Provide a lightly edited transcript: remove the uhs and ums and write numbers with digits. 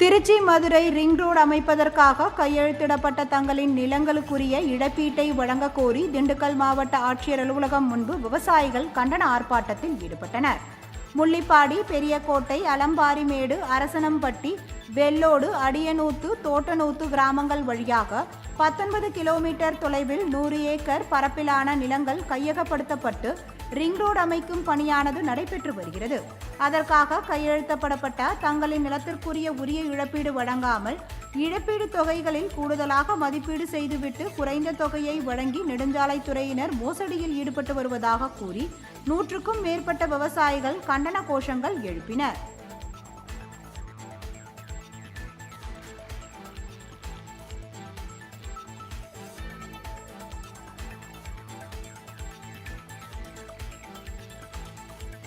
Trichy Madurai ring road அமைப்பதற்காக கையெழுத்திடப்பட்ட தங்களின் நிலங்களுக்குரிய இழப்பீட்டை வழங்கக் கோரி திண்டுக்கல் மாவட்ட ஆட்சியர் அலுவலகம் முன்பு விவசாயிகள் கண்டன ஆர்ப்பாட்டத்தில் ஈடுபட்டனர். முள்ளிப்பாடி, பெரியகோட்டை, அலம்பாரிமேடு, அரசனம்பட்டி, வெள்ளோடு, அடியனூத்து, தோட்டனூத்து கிராமங்கள் வழியாக 19 கிலோமீட்டர் தொலைவில் 100 ஏக்கர் பரப்பிலான நிலங்கள் கையகப்படுத்தப்பட்டு ரிங் ரோடு அமைக்கும் பணியானது நடைபெற்று வருகிறது. அதற்காக கையெழுத்தப்படப்பட்ட தங்களின் நிலத்திற்குரிய உரிய இழப்பீடு வழங்காமல் இழப்பீடு தொகைகளில் கூடுதலாக மதிப்பீடு செய்துவிட்டு குறைந்த தொகையை வழங்கி நெடுஞ்சாலைத்துறையினர் மோசடியில் ஈடுபட்டு வருவதாக கூறி 100க்கும் மேற்பட்ட விவசாயிகள் கண்டன கோஷங்கள் எழுப்பினர்.